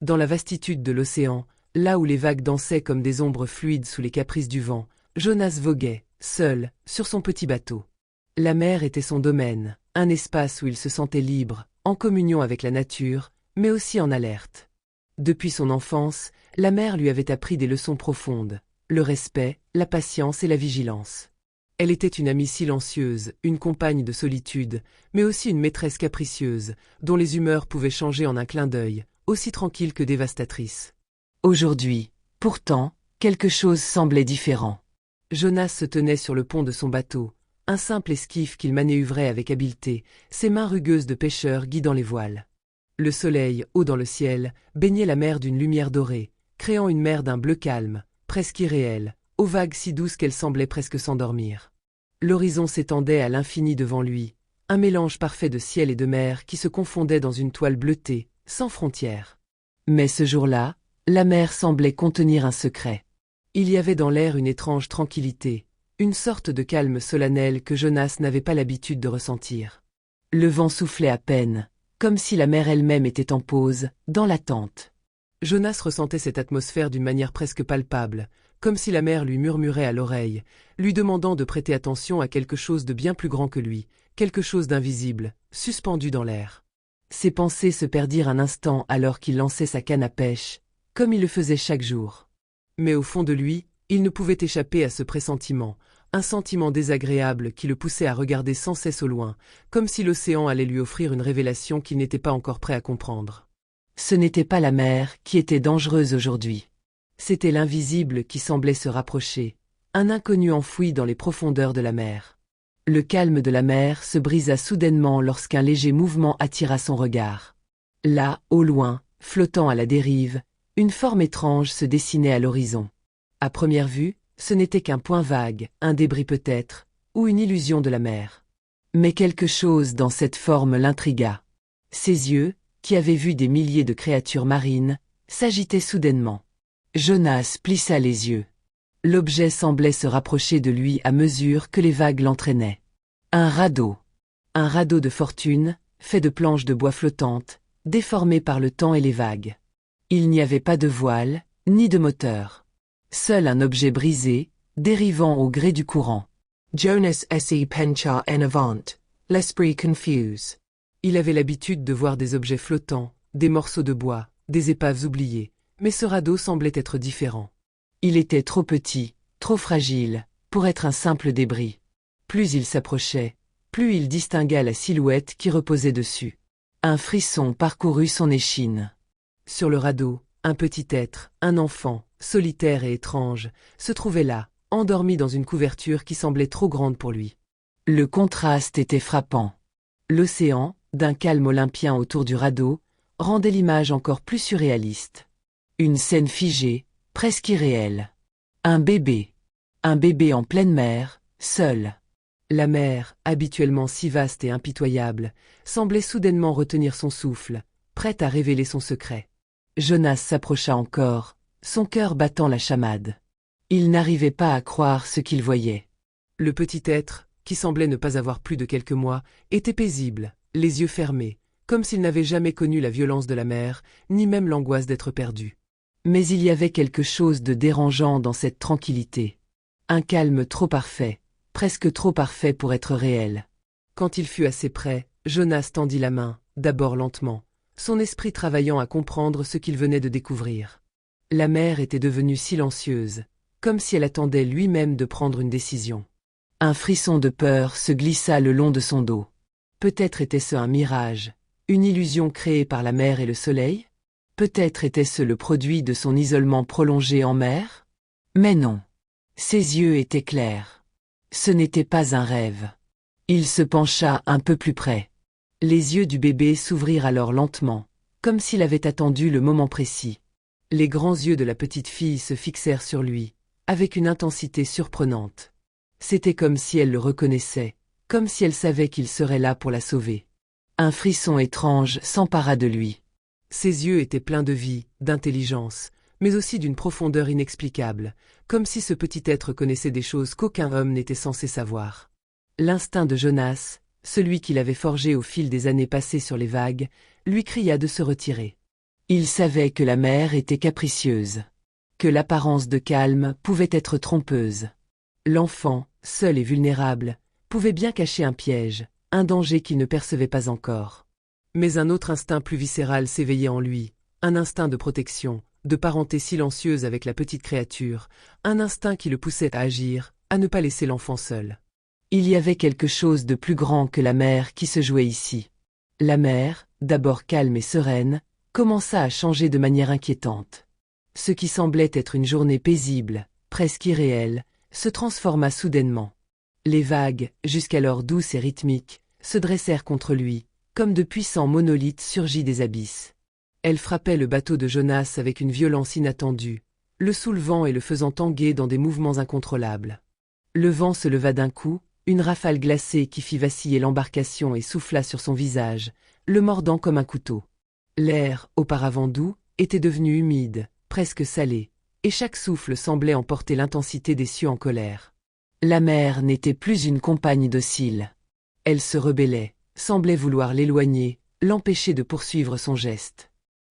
Dans la vastitude de l'océan, là où les vagues dansaient comme des ombres fluides sous les caprices du vent, Jonas voguait, seul, sur son petit bateau. La mer était son domaine, un espace où il se sentait libre, en communion avec la nature, mais aussi en alerte. Depuis son enfance, la mer lui avait appris des leçons profondes, le respect, la patience et la vigilance. Elle était une amie silencieuse, une compagne de solitude, mais aussi une maîtresse capricieuse, dont les humeurs pouvaient changer en un clin d'œil, aussi tranquille que dévastatrice. Aujourd'hui, pourtant, quelque chose semblait différent. Jonas se tenait sur le pont de son bateau, un simple esquif qu'il manœuvrait avec habileté, ses mains rugueuses de pêcheur guidant les voiles. Le soleil, haut dans le ciel, baignait la mer d'une lumière dorée, créant une mer d'un bleu calme, presque irréel, aux vagues si douces qu'elles semblaient presque s'endormir. L'horizon s'étendait à l'infini devant lui, un mélange parfait de ciel et de mer qui se confondait dans une toile bleutée, sans frontières. Mais ce jour-là, la mer semblait contenir un secret. Il y avait dans l'air une étrange tranquillité, une sorte de calme solennel que Jonas n'avait pas l'habitude de ressentir. Le vent soufflait à peine, comme si la mer elle-même était en pause, dans l'attente. Jonas ressentait cette atmosphère d'une manière presque palpable, comme si la mer lui murmurait à l'oreille, lui demandant de prêter attention à quelque chose de bien plus grand que lui, quelque chose d'invisible, suspendu dans l'air. Ses pensées se perdirent un instant alors qu'il lançait sa canne à pêche, comme il le faisait chaque jour. Mais au fond de lui, il ne pouvait échapper à ce pressentiment, un sentiment désagréable qui le poussait à regarder sans cesse au loin, comme si l'océan allait lui offrir une révélation qu'il n'était pas encore prêt à comprendre. Ce n'était pas la mer qui était dangereuse aujourd'hui. C'était l'invisible qui semblait se rapprocher, un inconnu enfoui dans les profondeurs de la mer. Le calme de la mer se brisa soudainement lorsqu'un léger mouvement attira son regard. Là, au loin, flottant à la dérive, une forme étrange se dessinait à l'horizon. À première vue, ce n'était qu'un point vague, un débris peut-être, ou une illusion de la mer. Mais quelque chose dans cette forme l'intrigua. Ses yeux, qui avaient vu des milliers de créatures marines, s'agitaient soudainement. Jonas plissa les yeux. L'objet semblait se rapprocher de lui à mesure que les vagues l'entraînaient. Un radeau. Un radeau de fortune, fait de planches de bois flottantes, déformées par le temps et les vagues. Il n'y avait pas de voile, ni de moteur. Seul un objet brisé, dérivant au gré du courant. Jonas se pencha en avant, l'esprit confus. Il avait l'habitude de voir des objets flottants, des morceaux de bois, des épaves oubliées, mais ce radeau semblait être différent. Il était trop petit, trop fragile, pour être un simple débris. Plus il s'approchait, plus il distingua la silhouette qui reposait dessus. Un frisson parcourut son échine. Sur le radeau, un petit être, un enfant, solitaire et étrange, se trouvait là, endormi dans une couverture qui semblait trop grande pour lui. Le contraste était frappant. L'océan, d'un calme olympien autour du radeau, rendait l'image encore plus surréaliste. Une scène figée, presque irréelle. Un bébé en pleine mer, seul. La mer, habituellement si vaste et impitoyable, semblait soudainement retenir son souffle, prête à révéler son secret. Jonas s'approcha encore, son cœur battant la chamade. Il n'arrivait pas à croire ce qu'il voyait. Le petit être, qui semblait ne pas avoir plus de quelques mois, était paisible, les yeux fermés, comme s'il n'avait jamais connu la violence de la mer, ni même l'angoisse d'être perdu. Mais il y avait quelque chose de dérangeant dans cette tranquillité. Un calme trop parfait, presque trop parfait pour être réel. Quand il fut assez près, Jonas tendit la main, d'abord lentement, son esprit travaillant à comprendre ce qu'il venait de découvrir. La mer était devenue silencieuse, comme si elle attendait lui-même de prendre une décision. Un frisson de peur se glissa le long de son dos. Peut-être était-ce un mirage, une illusion créée par la mer et le soleil? Peut-être était-ce le produit de son isolement prolongé en mer? Mais non. Ses yeux étaient clairs. Ce n'était pas un rêve. Il se pencha un peu plus près. Les yeux du bébé s'ouvrirent alors lentement, comme s'il avait attendu le moment précis. Les grands yeux de la petite fille se fixèrent sur lui, avec une intensité surprenante. C'était comme si elle le reconnaissait, comme si elle savait qu'il serait là pour la sauver. Un frisson étrange s'empara de lui. Ses yeux étaient pleins de vie, d'intelligence, mais aussi d'une profondeur inexplicable, comme si ce petit être connaissait des choses qu'aucun homme n'était censé savoir. L'instinct de Jonas, celui qu'il avait forgé au fil des années passées sur les vagues, lui cria de se retirer. Il savait que la mer était capricieuse. Que l'apparence de calme pouvait être trompeuse. L'enfant, seul et vulnérable, pouvait bien cacher un piège, un danger qu'il ne percevait pas encore. Mais un autre instinct plus viscéral s'éveillait en lui, un instinct de protection, de parenté silencieuse avec la petite créature, un instinct qui le poussait à agir, à ne pas laisser l'enfant seul. Il y avait quelque chose de plus grand que la mer qui se jouait ici. La mer, d'abord calme et sereine, commença à changer de manière inquiétante. Ce qui semblait être une journée paisible, presque irréelle, se transforma soudainement. Les vagues, jusqu'alors douces et rythmiques, se dressèrent contre lui, comme de puissants monolithes surgis des abysses. Elles frappaient le bateau de Jonas avec une violence inattendue, le soulevant et le faisant tanguer dans des mouvements incontrôlables. Le vent se leva d'un coup, une rafale glacée qui fit vaciller l'embarcation et souffla sur son visage, le mordant comme un couteau. L'air, auparavant doux, était devenu humide, presque salé, et chaque souffle semblait emporter l'intensité des cieux en colère. La mer n'était plus une compagne docile. Elle se rebellait, semblait vouloir l'éloigner, l'empêcher de poursuivre son geste.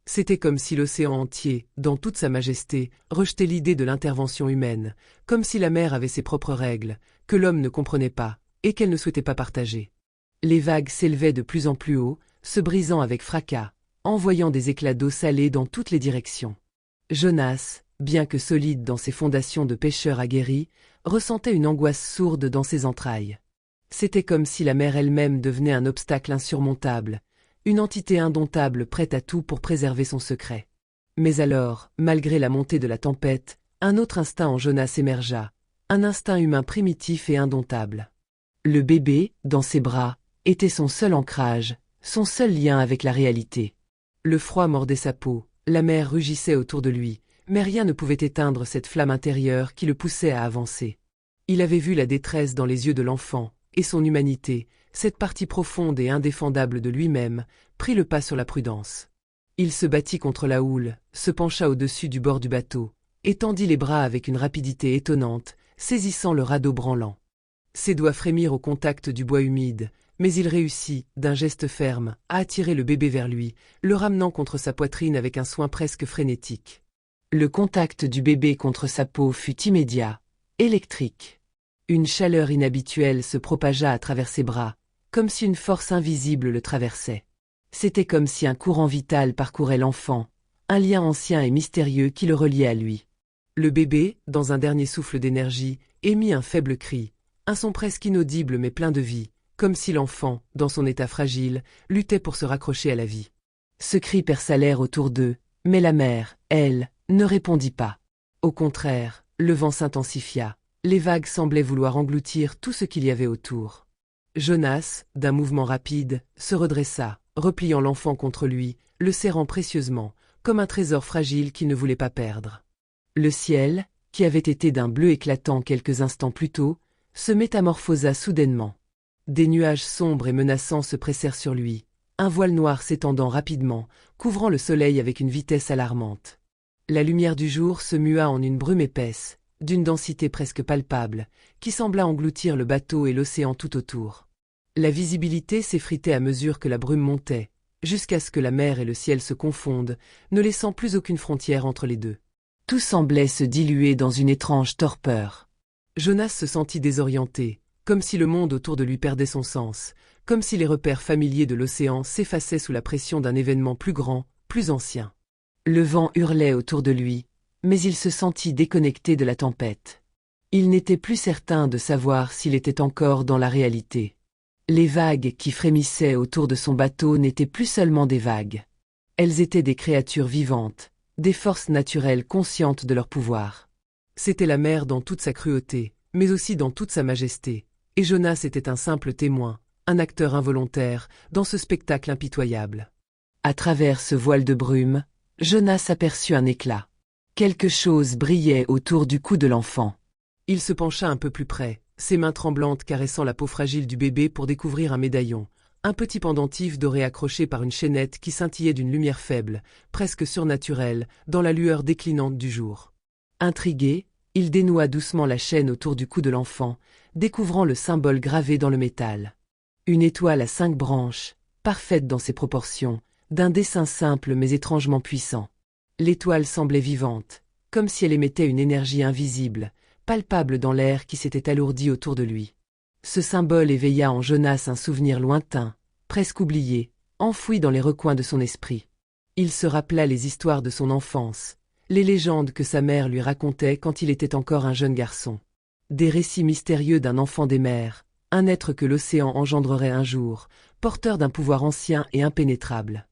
C'était comme si l'océan entier, dans toute sa majesté, rejetait l'idée de l'intervention humaine, comme si la mer avait ses propres règles, que l'homme ne comprenait pas, et qu'elle ne souhaitait pas partager. Les vagues s'élevaient de plus en plus haut, se brisant avec fracas, envoyant des éclats d'eau salée dans toutes les directions. Jonas, bien que solide dans ses fondations de pêcheur aguerri, ressentait une angoisse sourde dans ses entrailles. C'était comme si la mer elle-même devenait un obstacle insurmontable, une entité indomptable prête à tout pour préserver son secret. Mais alors, malgré la montée de la tempête, un autre instinct en Jonas émergea, un instinct humain primitif et indomptable. Le bébé, dans ses bras, était son seul ancrage, son seul lien avec la réalité. Le froid mordait sa peau, la mer rugissait autour de lui, mais rien ne pouvait éteindre cette flamme intérieure qui le poussait à avancer. Il avait vu la détresse dans les yeux de l'enfant, et son humanité, cette partie profonde et indéfendable de lui-même, prit le pas sur la prudence. Il se battit contre la houle, se pencha au-dessus du bord du bateau, et tendit les bras avec une rapidité étonnante, saisissant le radeau branlant. Ses doigts frémirent au contact du bois humide, mais il réussit, d'un geste ferme, à attirer le bébé vers lui, le ramenant contre sa poitrine avec un soin presque frénétique. Le contact du bébé contre sa peau fut immédiat, électrique. Une chaleur inhabituelle se propagea à travers ses bras, comme si une force invisible le traversait. C'était comme si un courant vital parcourait l'enfant, un lien ancien et mystérieux qui le reliait à lui. Le bébé, dans un dernier souffle d'énergie, émit un faible cri, un son presque inaudible mais plein de vie, comme si l'enfant, dans son état fragile, luttait pour se raccrocher à la vie. Ce cri perça l'air autour d'eux, mais la mer, elle, ne répondit pas. Au contraire, le vent s'intensifia, les vagues semblaient vouloir engloutir tout ce qu'il y avait autour. Jonas, d'un mouvement rapide, se redressa, repliant l'enfant contre lui, le serrant précieusement, comme un trésor fragile qu'il ne voulait pas perdre. Le ciel, qui avait été d'un bleu éclatant quelques instants plus tôt, se métamorphosa soudainement. Des nuages sombres et menaçants se pressèrent sur lui, un voile noir s'étendant rapidement, couvrant le soleil avec une vitesse alarmante. La lumière du jour se mua en une brume épaisse, d'une densité presque palpable, qui sembla engloutir le bateau et l'océan tout autour. La visibilité s'effritait à mesure que la brume montait, jusqu'à ce que la mer et le ciel se confondent, ne laissant plus aucune frontière entre les deux. Tout semblait se diluer dans une étrange torpeur. Jonas se sentit désorienté, comme si le monde autour de lui perdait son sens, comme si les repères familiers de l'océan s'effaçaient sous la pression d'un événement plus grand, plus ancien. Le vent hurlait autour de lui, mais il se sentit déconnecté de la tempête. Il n'était plus certain de savoir s'il était encore dans la réalité. Les vagues qui frémissaient autour de son bateau n'étaient plus seulement des vagues. Elles étaient des créatures vivantes, des forces naturelles conscientes de leur pouvoir. C'était la mer dans toute sa cruauté, mais aussi dans toute sa majesté, et Jonas était un simple témoin, un acteur involontaire, dans ce spectacle impitoyable. À travers ce voile de brume, Jonas aperçut un éclat. Quelque chose brillait autour du cou de l'enfant. Il se pencha un peu plus près, ses mains tremblantes caressant la peau fragile du bébé pour découvrir un médaillon, un petit pendentif doré accroché par une chaînette qui scintillait d'une lumière faible, presque surnaturelle, dans la lueur déclinante du jour. Intrigué, il dénoua doucement la chaîne autour du cou de l'enfant, découvrant le symbole gravé dans le métal. Une étoile à 5 branches, parfaite dans ses proportions, d'un dessin simple mais étrangement puissant. L'étoile semblait vivante, comme si elle émettait une énergie invisible, palpable dans l'air qui s'était alourdi autour de lui. Ce symbole éveilla en Jonas un souvenir lointain, presque oublié, enfoui dans les recoins de son esprit. Il se rappela les histoires de son enfance, les légendes que sa mère lui racontait quand il était encore un jeune garçon. Des récits mystérieux d'un enfant des mers, un être que l'océan engendrerait un jour, porteur d'un pouvoir ancien et impénétrable.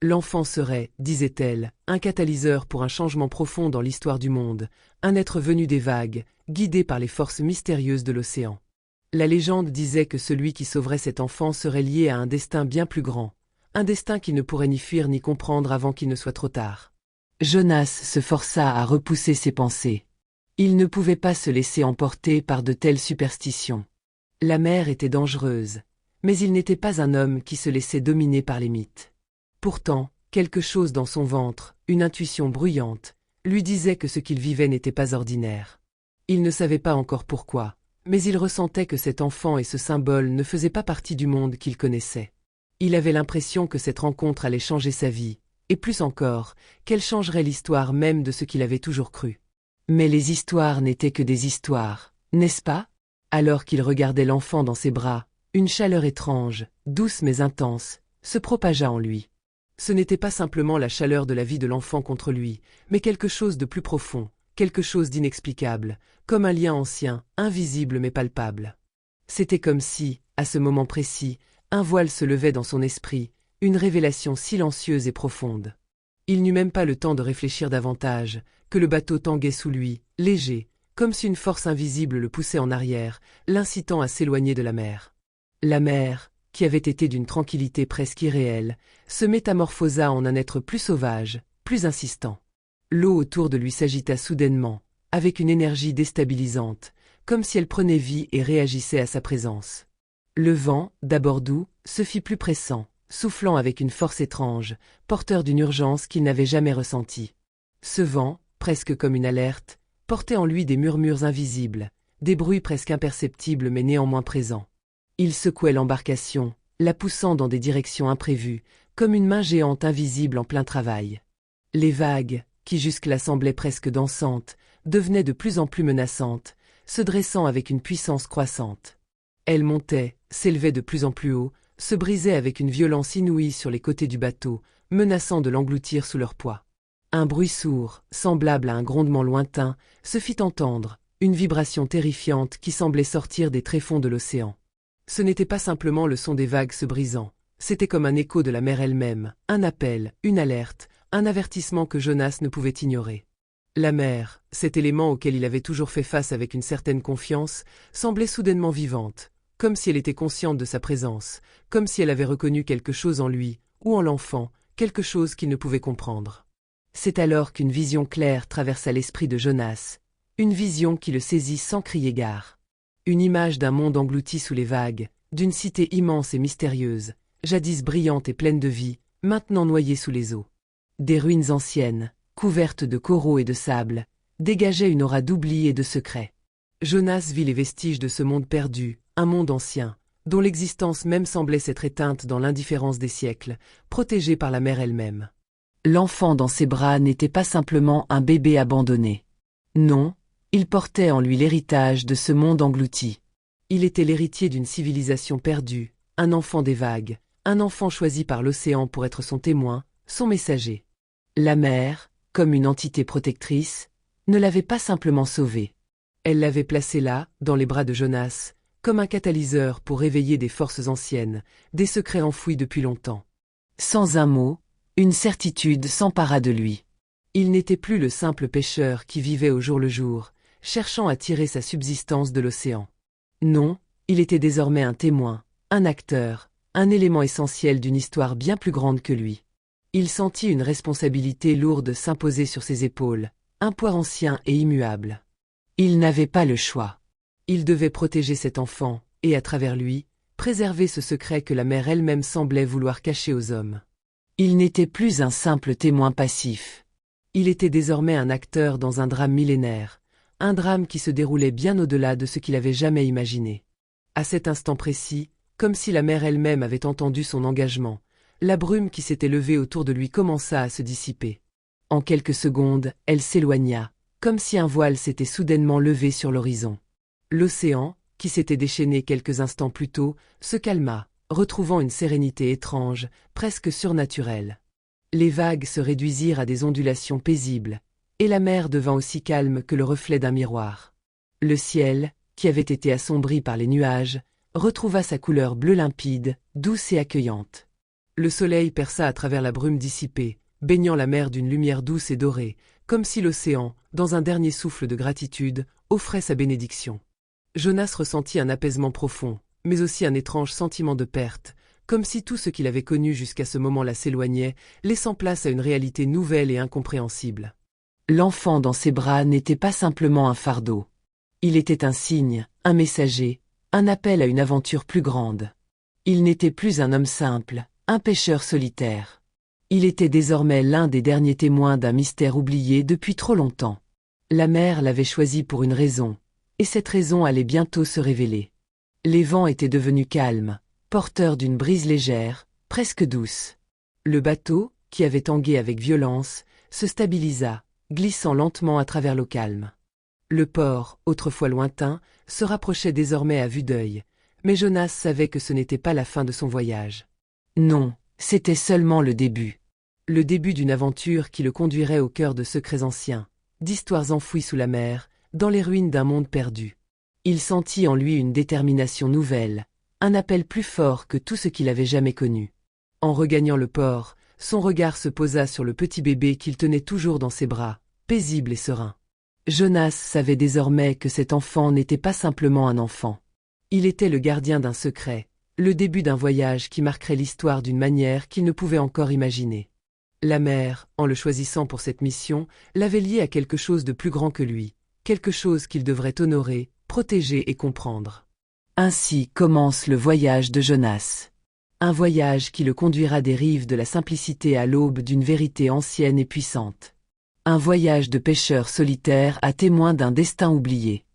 L'enfant serait, disait-elle, un catalyseur pour un changement profond dans l'histoire du monde, un être venu des vagues, guidé par les forces mystérieuses de l'océan. La légende disait que celui qui sauverait cet enfant serait lié à un destin bien plus grand, un destin qu'il ne pourrait ni fuir ni comprendre avant qu'il ne soit trop tard. Jonas se força à repousser ses pensées. Il ne pouvait pas se laisser emporter par de telles superstitions. La mer était dangereuse, mais il n'était pas un homme qui se laissait dominer par les mythes. Pourtant, quelque chose dans son ventre, une intuition bruyante, lui disait que ce qu'il vivait n'était pas ordinaire. Il ne savait pas encore pourquoi, mais il ressentait que cet enfant et ce symbole ne faisaient pas partie du monde qu'il connaissait. Il avait l'impression que cette rencontre allait changer sa vie, et plus encore, qu'elle changerait l'histoire même de ce qu'il avait toujours cru. Mais les histoires n'étaient que des histoires, n'est-ce pas? Alors qu'il regardait l'enfant dans ses bras, une chaleur étrange, douce mais intense, se propagea en lui. Ce n'était pas simplement la chaleur de la vie de l'enfant contre lui, mais quelque chose de plus profond, quelque chose d'inexplicable, comme un lien ancien, invisible mais palpable. C'était comme si, à ce moment précis, un voile se levait dans son esprit, une révélation silencieuse et profonde. Il n'eut même pas le temps de réfléchir davantage, que le bateau tanguait sous lui, léger, comme si une force invisible le poussait en arrière, l'incitant à s'éloigner de la mer. La mer, qui avait été d'une tranquillité presque irréelle, se métamorphosa en un être plus sauvage, plus insistant. L'eau autour de lui s'agita soudainement, avec une énergie déstabilisante, comme si elle prenait vie et réagissait à sa présence. Le vent, d'abord doux, se fit plus pressant, soufflant avec une force étrange, porteur d'une urgence qu'il n'avait jamais ressentie. Ce vent, presque comme une alerte, portait en lui des murmures invisibles, des bruits presque imperceptibles mais néanmoins présents. Il secouait l'embarcation, la poussant dans des directions imprévues, comme une main géante invisible en plein travail. Les vagues, qui jusque-là semblaient presque dansantes, devenaient de plus en plus menaçantes, se dressant avec une puissance croissante. Elles montaient, s'élevaient de plus en plus haut, se brisaient avec une violence inouïe sur les côtés du bateau, menaçant de l'engloutir sous leur poids. Un bruit sourd, semblable à un grondement lointain, se fit entendre, une vibration terrifiante qui semblait sortir des tréfonds de l'océan. Ce n'était pas simplement le son des vagues se brisant, c'était comme un écho de la mer elle-même, un appel, une alerte, un avertissement que Jonas ne pouvait ignorer. La mer, cet élément auquel il avait toujours fait face avec une certaine confiance, semblait soudainement vivante, comme si elle était consciente de sa présence, comme si elle avait reconnu quelque chose en lui, ou en l'enfant, quelque chose qu'il ne pouvait comprendre. C'est alors qu'une vision claire traversa l'esprit de Jonas, une vision qui le saisit sans crier gare. Une image d'un monde englouti sous les vagues, d'une cité immense et mystérieuse, jadis brillante et pleine de vie, maintenant noyée sous les eaux. Des ruines anciennes, couvertes de coraux et de sable, dégageaient une aura d'oubli et de secret. Jonas vit les vestiges de ce monde perdu, un monde ancien, dont l'existence même semblait s'être éteinte dans l'indifférence des siècles, protégé par la mer elle-même. L'enfant dans ses bras n'était pas simplement un bébé abandonné. Non, il portait en lui l'héritage de ce monde englouti. Il était l'héritier d'une civilisation perdue, un enfant des vagues, un enfant choisi par l'océan pour être son témoin, son messager. La mer, comme une entité protectrice, ne l'avait pas simplement sauvé. Elle l'avait placé là, dans les bras de Jonas, comme un catalyseur pour réveiller des forces anciennes, des secrets enfouis depuis longtemps. Sans un mot, une certitude s'empara de lui. Il n'était plus le simple pêcheur qui vivait au jour le jour, cherchant à tirer sa subsistance de l'océan. Non, il était désormais un témoin, un acteur, un élément essentiel d'une histoire bien plus grande que lui. Il sentit une responsabilité lourde s'imposer sur ses épaules, un poids ancien et immuable. Il n'avait pas le choix. Il devait protéger cet enfant, et à travers lui, préserver ce secret que la mer elle-même semblait vouloir cacher aux hommes. Il n'était plus un simple témoin passif. Il était désormais un acteur dans un drame millénaire, un drame qui se déroulait bien au-delà de ce qu'il avait jamais imaginé. À cet instant précis, comme si la mer elle-même avait entendu son engagement, La brume qui s'était levée autour de lui commença à se dissiper. En quelques secondes, elle s'éloigna, comme si un voile s'était soudainement levé sur l'horizon. L'océan, qui s'était déchaîné quelques instants plus tôt, se calma, retrouvant une sérénité étrange, presque surnaturelle. Les vagues se réduisirent à des ondulations paisibles, et la mer devint aussi calme que le reflet d'un miroir. Le ciel, qui avait été assombri par les nuages, retrouva sa couleur bleu limpide, douce et accueillante. Le soleil perça à travers la brume dissipée, baignant la mer d'une lumière douce et dorée, comme si l'océan, dans un dernier souffle de gratitude, offrait sa bénédiction. Jonas ressentit un apaisement profond, mais aussi un étrange sentiment de perte, comme si tout ce qu'il avait connu jusqu'à ce moment-là s'éloignait, laissant place à une réalité nouvelle et incompréhensible. L'enfant dans ses bras n'était pas simplement un fardeau. Il était un signe, un messager, un appel à une aventure plus grande. Il n'était plus un homme simple, un pêcheur solitaire. Il était désormais l'un des derniers témoins d'un mystère oublié depuis trop longtemps. La mer l'avait choisi pour une raison, et cette raison allait bientôt se révéler. Les vents étaient devenus calmes, porteurs d'une brise légère, presque douce. Le bateau, qui avait tangué avec violence, se stabilisa, glissant lentement à travers l'eau calme. Le port, autrefois lointain, se rapprochait désormais à vue d'œil, mais Jonas savait que ce n'était pas la fin de son voyage. Non, c'était seulement le début. Le début d'une aventure qui le conduirait au cœur de secrets anciens, d'histoires enfouies sous la mer, dans les ruines d'un monde perdu. Il sentit en lui une détermination nouvelle, un appel plus fort que tout ce qu'il avait jamais connu. En regagnant le port, son regard se posa sur le petit bébé qu'il tenait toujours dans ses bras, paisible et serein. Jonas savait désormais que cet enfant n'était pas simplement un enfant. Il était le gardien d'un secret, le début d'un voyage qui marquerait l'histoire d'une manière qu'il ne pouvait encore imaginer. La mer, en le choisissant pour cette mission, l'avait lié à quelque chose de plus grand que lui, quelque chose qu'il devrait honorer, protéger et comprendre. Ainsi commence le voyage de Jonas. Un voyage qui le conduira des rives de la simplicité à l'aube d'une vérité ancienne et puissante. Un voyage de pêcheur solitaire à témoin d'un destin oublié.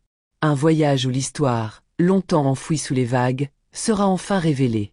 Un voyage où l'histoire, longtemps enfouie sous les vagues, sera enfin révélée.